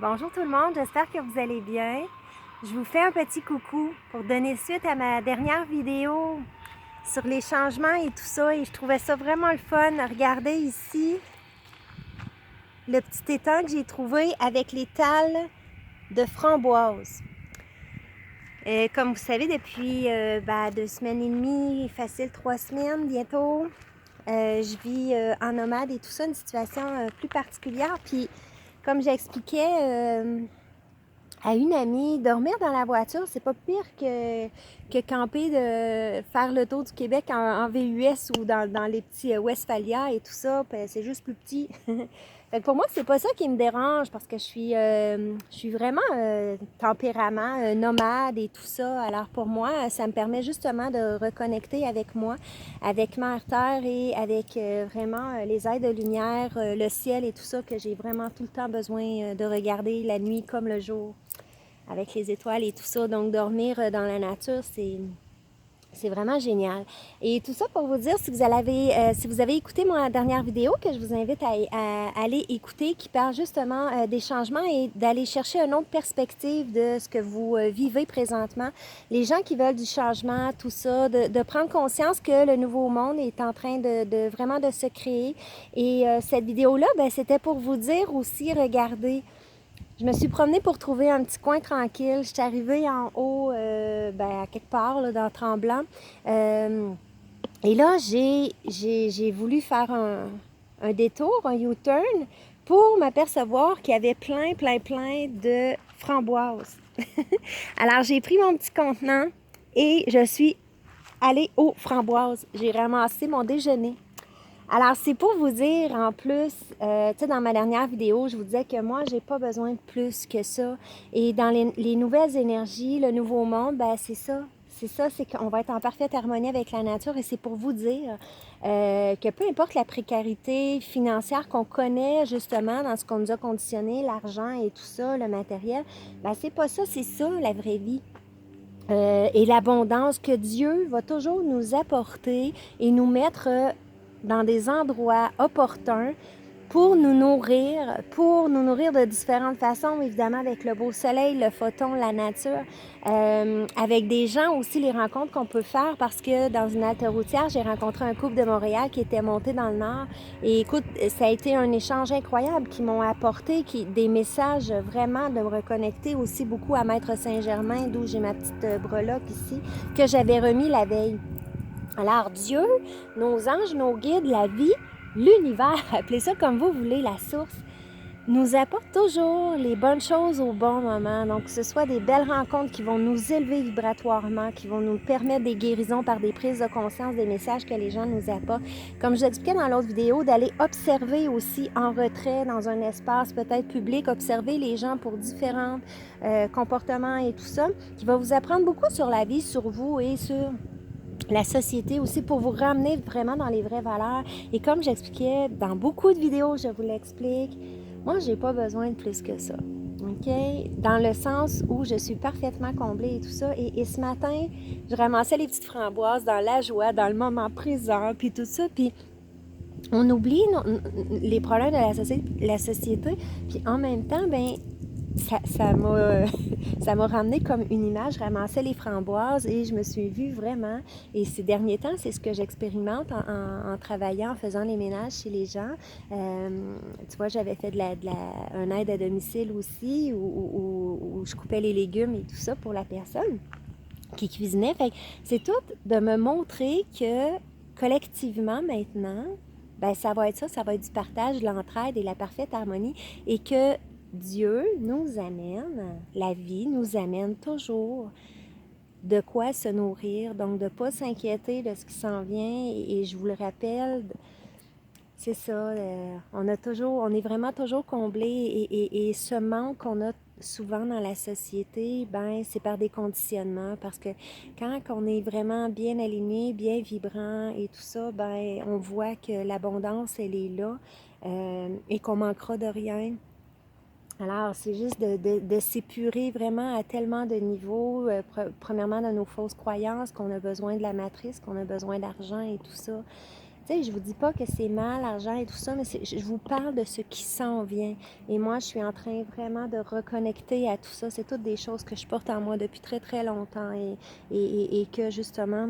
Bonjour tout le monde, j'espère que vous allez bien. Je vous fais un petit coucou pour donner suite à ma dernière vidéo sur les changements et tout ça. Et je trouvais ça vraiment le fun. Regardez ici le petit étang que j'ai trouvé avec les tales de framboise. Comme vous savez, depuis 2 semaines et demie, facile 3 semaines bientôt, je vis en nomade et tout ça, une situation plus particulière. Puis comme j'expliquais à une amie, dormir dans la voiture, c'est pas pire que camper, de faire le tour du Québec en VUS ou dans les petits Westphalia et tout ça. C'est juste plus petit. Fait que pour moi, c'est pas ça qui me dérange parce que je suis vraiment tempérament, nomade et tout ça. Alors pour moi, ça me permet justement de reconnecter avec moi, avec Mère Terre et avec vraiment les ailes de lumière, le ciel et tout ça que j'ai vraiment tout le temps besoin de regarder la nuit comme le jour avec les étoiles et tout ça. Donc, dormir dans la nature, c'est vraiment génial. Et tout ça pour vous dire, si vous avez écouté ma dernière vidéo, que je vous invite à aller écouter, qui parle justement des changements et d'aller chercher une autre perspective de ce que vous vivez présentement. Les gens qui veulent du changement, tout ça, de prendre conscience que le nouveau monde est en train de vraiment de se créer. Et cette vidéo-là, c'était pour vous dire aussi, regardez, je me suis promenée pour trouver un petit coin tranquille. Je suis arrivée en haut, à quelque part, là, dans Tremblant. Et là, j'ai voulu faire un détour, un U-turn, pour m'apercevoir qu'il y avait plein de framboises. Alors, j'ai pris mon petit contenant et je suis allée aux framboises. J'ai ramassé mon déjeuner. Alors, c'est pour vous dire, en plus, tu sais, dans ma dernière vidéo, je vous disais que moi, j'ai pas besoin de plus que ça. Et dans les nouvelles énergies, le nouveau monde, c'est ça. C'est ça, c'est qu'on va être en parfaite harmonie avec la nature. Et c'est pour vous dire que peu importe la précarité financière qu'on connaît, justement, dans ce qu'on nous a conditionné, l'argent et tout ça, le matériel, c'est pas ça, c'est ça, la vraie vie. Et l'abondance que Dieu va toujours nous apporter et nous mettre dans des endroits opportuns pour nous nourrir de différentes façons, évidemment avec le beau soleil, le photon, la nature, avec des gens aussi, les rencontres qu'on peut faire, parce que dans une halte routière, j'ai rencontré un couple de Montréal qui était monté dans le Nord. Et écoute, ça a été un échange incroyable qui m'ont apporté des messages vraiment de me reconnecter aussi beaucoup à Maître Saint-Germain, d'où j'ai ma petite breloque ici, que j'avais remis la veille. Alors Dieu, nos anges, nos guides, la vie, l'univers, appelez ça comme vous voulez, la source, nous apporte toujours les bonnes choses au bon moment. Donc, que ce soit des belles rencontres qui vont nous élever vibratoirement, qui vont nous permettre des guérisons par des prises de conscience, des messages que les gens nous apportent. Comme je vous expliquais dans l'autre vidéo, d'aller observer aussi en retrait dans un espace peut-être public, observer les gens pour différents comportements et tout ça, qui va vous apprendre beaucoup sur la vie, sur vous et sur la société aussi, pour vous ramener vraiment dans les vraies valeurs. Et comme j'expliquais dans beaucoup de vidéos, je vous l'explique, moi, j'ai pas besoin de plus que ça. OK? Dans le sens où je suis parfaitement comblée et tout ça. Et ce matin, je ramassais les petites framboises dans la joie, dans le moment présent, puis tout ça. Puis on oublie les problèmes de la société. Puis en même temps, ça m'a ça m'a ramené comme une image. Je ramassais les framboises et je me suis vue vraiment. Et ces derniers temps, c'est ce que j'expérimente en travaillant, en faisant les ménages chez les gens. Tu vois, j'avais fait un aide à domicile aussi où je coupais les légumes et tout ça pour la personne qui cuisinait. Fait que c'est tout de me montrer que collectivement maintenant, ça va être ça, ça va être du partage, de l'entraide et la parfaite harmonie, et que Dieu nous amène, la vie nous amène toujours de quoi se nourrir, donc de ne pas s'inquiéter de ce qui s'en vient. Et je vous le rappelle, c'est ça, on est vraiment toujours comblé, et ce manque qu'on a souvent dans la société, c'est par des conditionnements, parce que quand on est vraiment bien aligné, bien vibrant et tout ça, on voit que l'abondance, elle est là, et qu'on manquera de rien. Alors, c'est juste de s'épurer vraiment à tellement de niveaux. Premièrement, de nos fausses croyances, qu'on a besoin de la matrice, qu'on a besoin d'argent et tout ça. Tu sais, je vous dis pas que c'est mal, l'argent et tout ça, mais je vous parle de ce qui s'en vient. Et moi, je suis en train vraiment de reconnecter à tout ça. C'est toutes des choses que je porte en moi depuis très, très longtemps et que justement,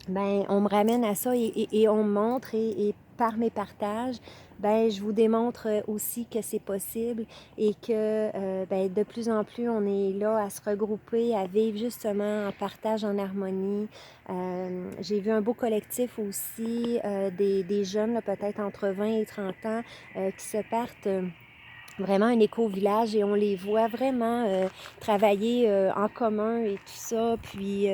ben, on me ramène à ça et on me montre et par mes partages, ben, je vous démontre aussi que c'est possible et que ben, de plus en plus, on est là à se regrouper, à vivre justement en partage, en harmonie. J'ai vu un beau collectif aussi, des jeunes, peut-être entre 20 et 30 ans, qui se partent vraiment un éco-village et on les voit vraiment travailler en commun et tout ça, puis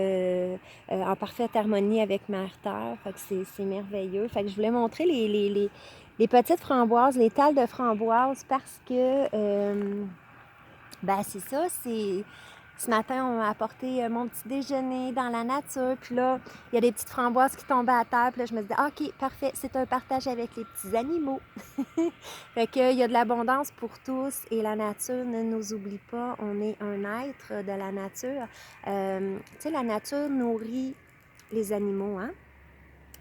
en parfaite harmonie avec Mère Terre. Fait que c'est merveilleux. Fait que je voulais montrer les petites framboises, les tales de framboises parce que, ben c'est ça, c'est... Ce matin, on m'a apporté mon petit déjeuner dans la nature. Puis là, il y a des petites framboises qui tombaient à terre. Puis là, je me disais, ah, OK, parfait, c'est un partage avec les petits animaux. Fait qu'il y a de l'abondance pour tous et la nature ne nous oublie pas. On est un être de la nature. Tu sais, la nature nourrit les animaux, hein?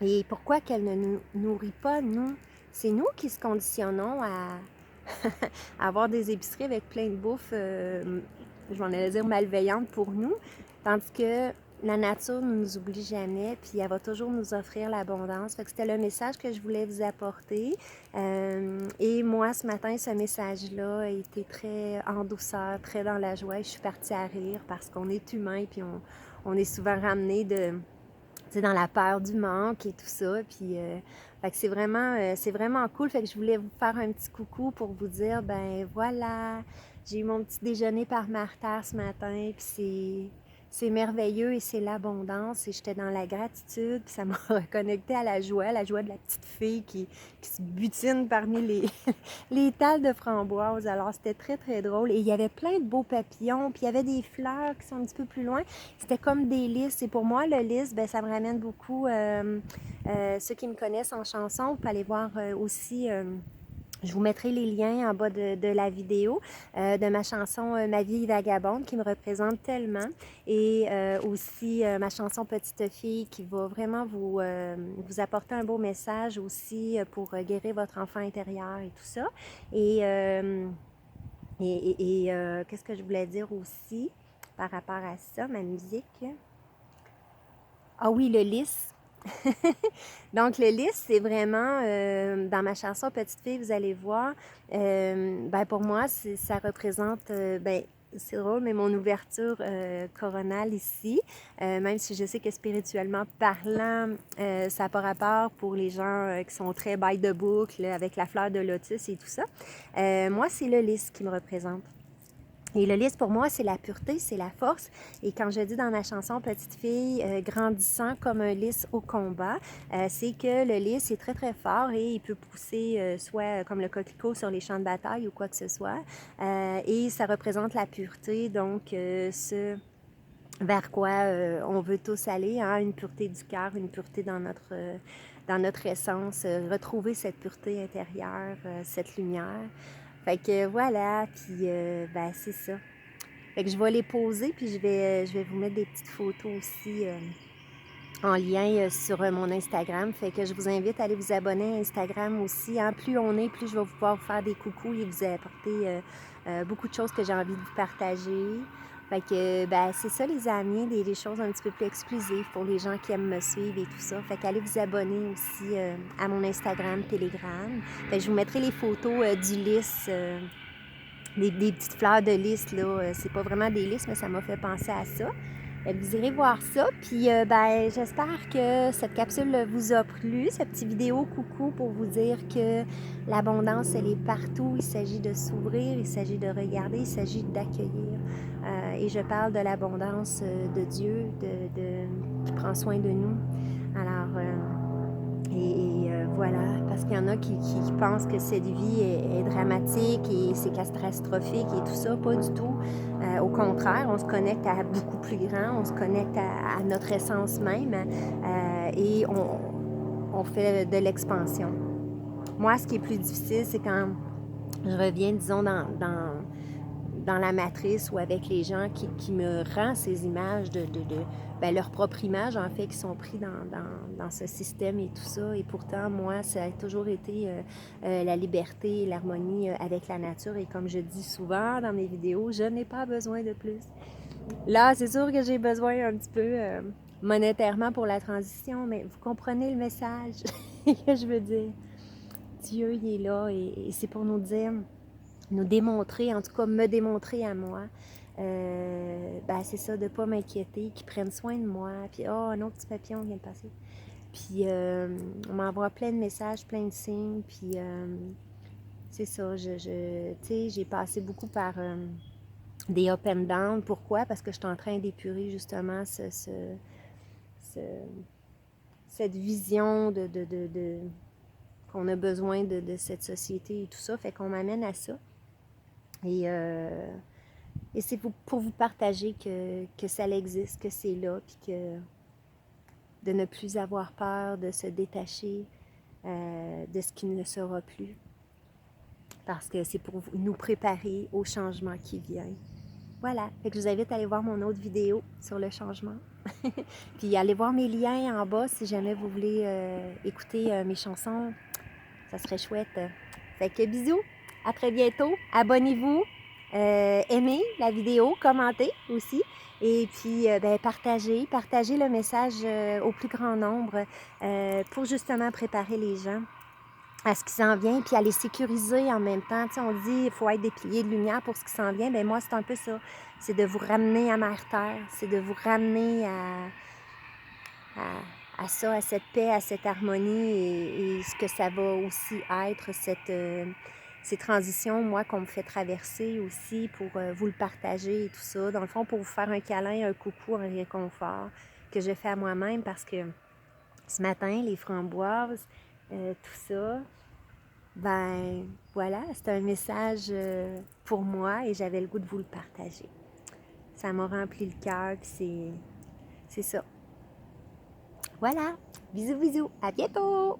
Et pourquoi qu'elle ne nous nourrit pas, nous? C'est nous qui se conditionnons à avoir des épiceries avec plein de bouffe, je m'en allais dire malveillante pour nous, tandis que la nature ne nous oublie jamais, puis elle va toujours nous offrir l'abondance. Fait que c'était le message que je voulais vous apporter. Et moi, ce matin, ce message-là a été très en douceur, très dans la joie. Je suis partie à rire parce qu'on est humain, puis on est souvent ramené dans la peur du manque et tout ça. Puis, fait que c'est vraiment cool. Fait que je voulais vous faire un petit coucou pour vous dire, ben voilà, j'ai eu mon petit déjeuner par Mère Terre ce matin, puis c'est merveilleux et c'est l'abondance. Et j'étais dans la gratitude, puis ça m'a reconnecté à la joie de la petite fille qui se butine parmi les tales de framboises. Alors, c'était très, très drôle. Et il y avait plein de beaux papillons, puis il y avait des fleurs qui sont un petit peu plus loin. C'était comme des lys. Et pour moi, le lys, ben, ça me ramène beaucoup, ceux qui me connaissent en chanson, vous pouvez aller voir aussi... je vous mettrai les liens en bas de la vidéo de ma chanson Ma vie vagabonde qui me représente tellement et aussi ma chanson Petite fille qui va vraiment vous apporter un beau message aussi pour guérir votre enfant intérieur et tout ça. Et, qu'est-ce que je voulais dire aussi par rapport à ça, ma musique? Ah oui, le lys. Donc, le lys, c'est vraiment, dans ma chanson Petite fille, vous allez voir, ben pour moi, ça représente, ben, c'est drôle, mais mon ouverture coronale ici, même si je sais que spirituellement parlant, ça n'a pas rapport pour les gens qui sont très by the book, là, avec la fleur de lotus et tout ça. Moi, c'est le lys qui me représente. Et le lys, pour moi, c'est la pureté, c'est la force. Et quand je dis dans ma chanson Petite fille, grandissant comme un lys au combat, c'est que le lys est très, très fort et il peut pousser soit comme le coquelicot sur les champs de bataille ou quoi que ce soit. Et ça représente la pureté, donc ce vers quoi on veut tous aller, hein, une pureté du cœur, une pureté dans notre essence, retrouver cette pureté intérieure, cette lumière. Fait que voilà, puis ben c'est ça. Fait que je vais les poser, puis je vais vous mettre des petites photos aussi en lien sur mon Instagram. Fait que je vous invite à aller vous abonner à Instagram aussi. Hein. Plus on est, plus je vais pouvoir vous faire des coucous et vous apporter beaucoup de choses que j'ai envie de vous partager. Fait que, ben, c'est ça, les amis, des choses un petit peu plus exclusives pour les gens qui aiment me suivre et tout ça. Fait qu'allez vous abonner aussi à mon Instagram, Telegram. Fait que je vous mettrai les photos du lys, des petites fleurs de lys, là. C'est pas vraiment des lys, mais ça m'a fait penser à ça. Fait que vous irez voir ça. Puis, ben, j'espère que cette capsule vous a plu, cette petite vidéo coucou pour vous dire que l'abondance, elle est partout. Il s'agit de s'ouvrir, il s'agit de regarder, il s'agit d'accueillir. Et je parle de l'abondance de Dieu, qui prend soin de nous. Alors, voilà, parce qu'il y en a qui pensent que cette vie est dramatique et c'est catastrophique et tout ça, pas du tout. Au contraire, on se connecte à beaucoup plus grand, on se connecte à notre essence même et on fait de l'expansion. Moi, ce qui est plus difficile, c'est quand je reviens, disons, dans la matrice ou avec les gens qui me rend ces images ben, leur propre image, en fait, qui sont pris dans ce système et tout ça. Et pourtant, moi, ça a toujours été la liberté et l'harmonie avec la nature. Et comme je dis souvent dans mes vidéos, je n'ai pas besoin de plus. Là, c'est sûr que j'ai besoin un petit peu monétairement pour la transition, mais vous comprenez le message que je veux dire. Dieu, il est là et c'est pour nous dire, nous démontrer, en tout cas me démontrer à moi, ben c'est ça, de ne pas m'inquiéter, qu'ils prennent soin de moi. Puis, oh, un autre petit papillon vient de passer. Puis, on m'envoie plein de messages, plein de signes. Puis, c'est ça, tu sais, j'ai passé beaucoup par des up and down. Pourquoi? Parce que je suis en train d'épurer justement cette vision qu'on a besoin de cette société et tout ça. Fait qu'on m'amène à ça. Et c'est pour vous partager que ça existe, que c'est là, puis que de ne plus avoir peur, de se détacher de ce qui ne sera plus. Parce que c'est pour nous préparer au changement qui vient. Voilà, fait que je vous invite à aller voir mon autre vidéo sur le changement. Puis allez voir mes liens en bas si jamais vous voulez écouter mes chansons. Ça serait chouette. Fait que bisous, à très bientôt. Abonnez-vous, aimez la vidéo, commentez aussi. Et puis, ben, partagez le message au plus grand nombre pour justement préparer les gens à ce qui s'en vient, puis à les sécuriser en même temps. Tu sais, on dit qu'il faut être des piliers de lumière pour ce qui s'en vient. Bien, moi, c'est un peu ça. C'est de vous ramener à Mère Terre. C'est de vous ramener à ça, à cette paix, à cette harmonie et ce que ça va aussi être, ces transitions, moi, qu'on me fait traverser aussi pour vous le partager et tout ça. Dans le fond, pour vous faire un câlin, un coucou, un réconfort que je fais à moi-même parce que ce matin, les framboises, tout ça, ben voilà, c'est un message pour moi et j'avais le goût de vous le partager. Ça m'a rempli le cœur, puis c'est ça. Voilà, bisous bisous, à bientôt!